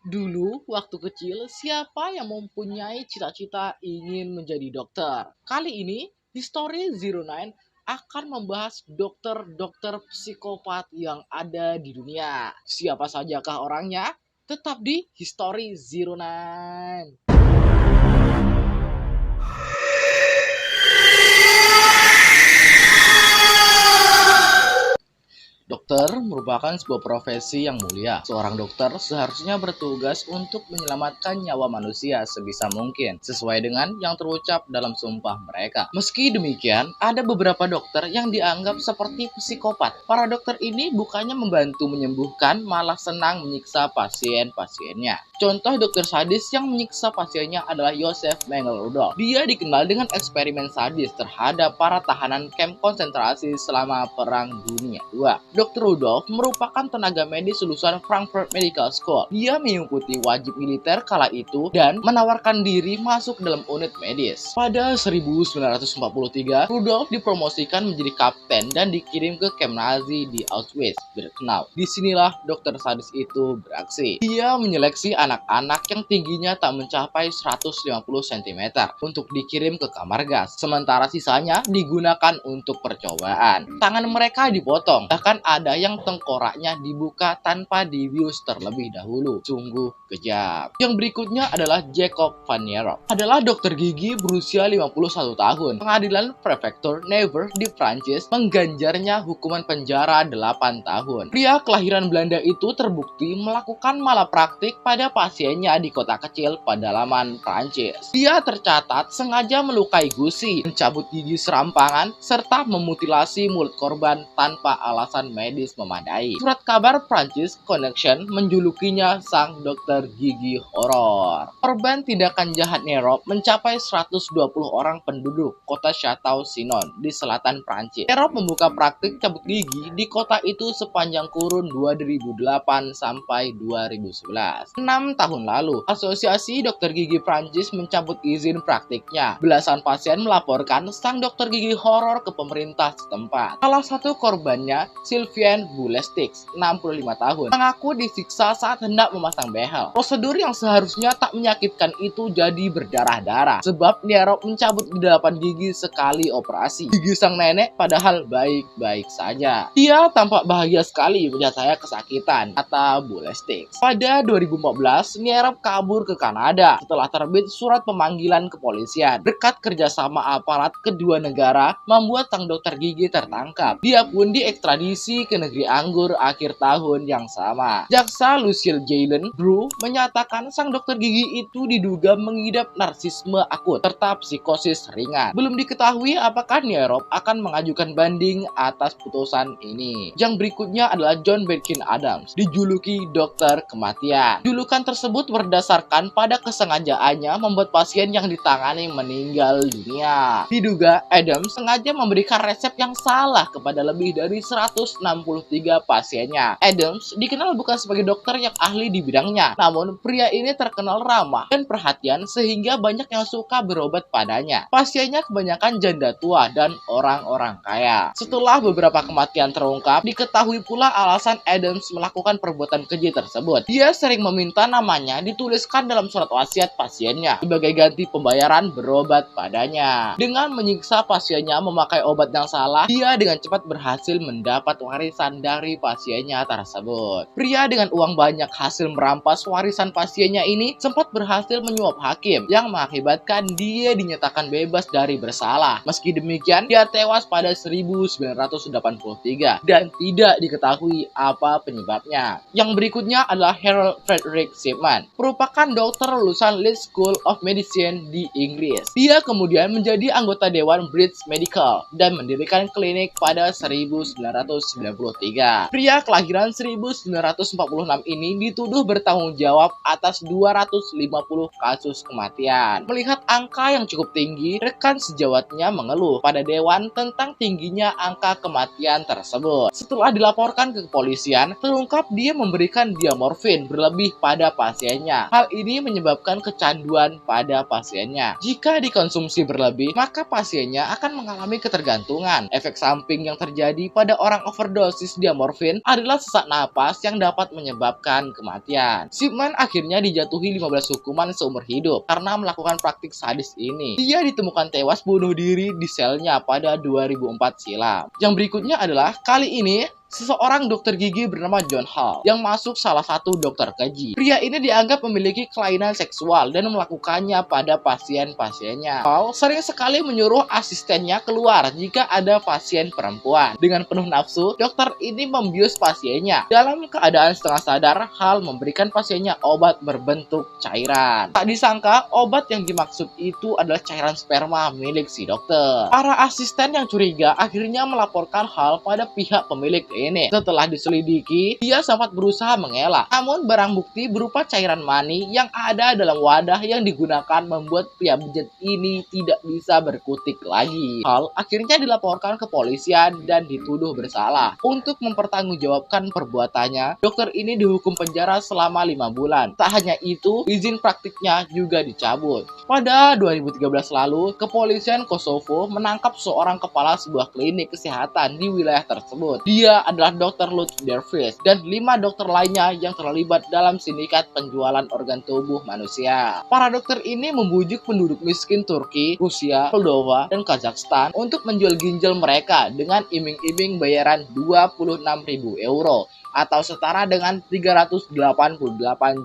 Dulu, waktu kecil, siapa yang mempunyai cita-cita ingin menjadi dokter? Kali ini, History Zero Nine akan membahas dokter-dokter psikopat yang ada di dunia. Siapa sajakah orangnya? Tetap di History Zero Nine. Dokter merupakan sebuah profesi yang mulia. Seorang dokter seharusnya bertugas untuk menyelamatkan nyawa manusia sebisa mungkin, sesuai dengan yang terucap dalam sumpah mereka. Meski demikian, ada beberapa dokter yang dianggap seperti psikopat. Para dokter ini bukannya membantu menyembuhkan, malah senang menyiksa pasien-pasiennya. Contoh dokter sadis yang menyiksa pasiennya adalah Joseph Mengele Rudolph. Dia dikenal dengan eksperimen sadis terhadap para tahanan kamp konsentrasi selama Perang Dunia II. Dr. Rudolph merupakan tenaga medis lulusan Frankfurt Medical School. Dia mengikuti wajib militer kala itu dan menawarkan diri masuk dalam unit medis. Pada 1943, Rudolph dipromosikan menjadi kapten dan dikirim ke kamp Nazi di Auschwitz-Birkenau. Disinilah dokter sadis itu beraksi. Dia menyeleksi anak-anak yang tingginya tak mencapai 150 cm untuk dikirim ke kamar gas, sementara sisanya digunakan untuk percobaan. Tangan mereka dipotong, bahkan ada yang tengkoraknya dibuka tanpa dibius terlebih dahulu. Sungguh kejam. Yang berikutnya adalah Jacob van Nierop. Adalah dokter gigi berusia 51 tahun. Pengadilan Prefektur Nevers di Prancis mengganjarnya hukuman penjara 8 tahun. Pria kelahiran Belanda itu terbukti melakukan malapraktik pada pasiennya di kota kecil pedalaman Prancis. Dia tercatat sengaja melukai gusi, mencabut gigi serampangan, serta memutilasi mulut korban tanpa alasan medis memadai. Surat kabar Prancis Connection menjulukinya sang dokter gigi horor. Korban tindakan jahat Nierop mencapai 120 orang penduduk kota Château-Chinon di selatan Prancis. Nierop membuka praktik cabut gigi di kota itu sepanjang kurun 2008 sampai 2011. 6 tahun lalu, Asosiasi Dokter Gigi Prancis mencabut izin praktiknya. Belasan pasien melaporkan sang dokter gigi horor ke pemerintah setempat. Salah satu korbannya, Sylvain Boulestix, 65 tahun, mengaku disiksa saat hendak memasang behel. Prosedur yang seharusnya tak menyakitkan itu jadi berdarah-darah, sebab Nierop mencabut 8 gigi sekali operasi. Gigi sang nenek padahal baik-baik saja. Dia tampak bahagia sekali melihat saya kesakitan, kata Boulestix. Pada 2014, Nierop kabur ke Kanada setelah terbit surat pemanggilan kepolisian. Berkat kerjasama aparat kedua negara membuat sang dokter gigi tertangkap. Dia pun diekstradisi ke negeri anggur akhir tahun yang sama. Jaksa Lucille Jalen Brew menyatakan sang dokter gigi itu diduga mengidap narsisme akut serta psikosis ringan. Belum diketahui apakah Nierop akan mengajukan banding atas putusan ini. Yang berikutnya adalah John Birkin Adams, dijuluki dokter kematian. Julukan tersebut berdasarkan pada kesengajaannya membuat pasien yang ditangani meninggal dunia. Diduga Adams sengaja memberikan resep yang salah kepada lebih dari 163 pasiennya. Adams dikenal bukan sebagai dokter yang ahli di bidangnya, namun pria ini terkenal ramah dan perhatian sehingga banyak yang suka berobat padanya. Pasiennya kebanyakan janda tua dan orang-orang kaya. Setelah beberapa kematian terungkap, diketahui pula alasan Adams melakukan perbuatan keji tersebut. Dia sering meminta namanya dituliskan dalam surat wasiat pasiennya sebagai ganti pembayaran berobat padanya. Dengan menyiksa pasiennya memakai obat yang salah, dia dengan cepat berhasil mendapat warisan dari pasiennya tersebut. Pria dengan uang banyak hasil merampas warisan pasiennya ini sempat berhasil menyuap hakim yang mengakibatkan dia dinyatakan bebas dari bersalah. Meski demikian, dia tewas pada 1983 dan tidak diketahui apa penyebabnya. Yang berikutnya adalah Harold Frederick Shipman, merupakan dokter lulusan Leeds School of Medicine di Inggris. Dia kemudian menjadi anggota Dewan British Medical dan mendirikan klinik pada 1993. Pria kelahiran 1946 ini dituduh bertanggung jawab atas 250 kasus kematian. Melihat angka yang cukup tinggi, rekan sejawatnya mengeluh pada Dewan tentang tingginya angka kematian tersebut. Setelah dilaporkan ke kepolisian, terungkap dia memberikan diamorfin berlebih pada pasiennya. Hal ini menyebabkan kecanduan pada pasiennya. Jika dikonsumsi berlebih, maka pasiennya akan mengalami ketergantungan. Efek samping yang terjadi pada orang overdose overdosis diamorfin adalah sesak napas yang dapat menyebabkan kematian. Shipman akhirnya dijatuhi 15 hukuman seumur hidup karena melakukan praktik sadis ini. Dia ditemukan tewas bunuh diri di selnya pada 2004 silam. Yang berikutnya adalah kali ini seseorang dokter gigi bernama John Hall yang masuk salah satu dokter keji. Pria ini dianggap memiliki kelainan seksual dan melakukannya pada pasien-pasiennya. Hall sering sekali menyuruh asistennya keluar jika ada pasien perempuan. Dengan penuh nafsu, dokter ini membius pasiennya. Dalam keadaan setengah sadar, Hall memberikan pasiennya obat berbentuk cairan. Tak disangka, obat yang dimaksud itu adalah cairan sperma milik si dokter. Para asisten yang curiga akhirnya melaporkan Hall pada pihak pemilik ini. Setelah diselidiki, dia sempat berusaha mengelak. Namun barang bukti berupa cairan mani yang ada dalam wadah yang digunakan membuat pria bejat ini tidak bisa berkutik lagi. Hal akhirnya dilaporkan ke polisian dan dituduh bersalah. Untuk mempertanggungjawabkan perbuatannya, dokter ini dihukum penjara selama 5 bulan. Tak hanya itu, izin praktiknya juga dicabut. Pada 2013 lalu, kepolisian Kosovo menangkap seorang kepala sebuah klinik kesehatan di wilayah tersebut. Dia adalah Dr. Lutz Dervis dan 5 dokter lainnya yang terlibat dalam sindikat penjualan organ tubuh manusia. Para dokter ini membujuk penduduk miskin Turki, Rusia, Moldova, dan Kazakhstan untuk menjual ginjal mereka dengan iming-iming bayaran 26.000 euro atau setara dengan 388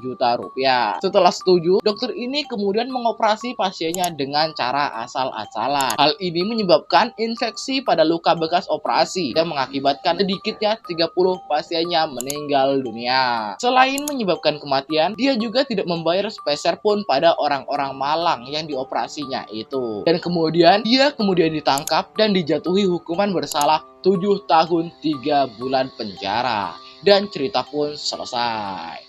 juta rupiah. Setelah setuju, dokter ini kemudian mengoperasi pasiennya dengan cara asal-asalan. Hal ini menyebabkan infeksi pada luka bekas operasi dan mengakibatkan sedikitnya 30 pasiennya meninggal dunia. Selain menyebabkan kematian, dia juga tidak membayar sepeser pun pada orang-orang malang yang dioperasinya itu. Dan kemudian, dia ditangkap dan dijatuhi hukuman bersalah 7 tahun 3 bulan penjara. Dan cerita pun selesai.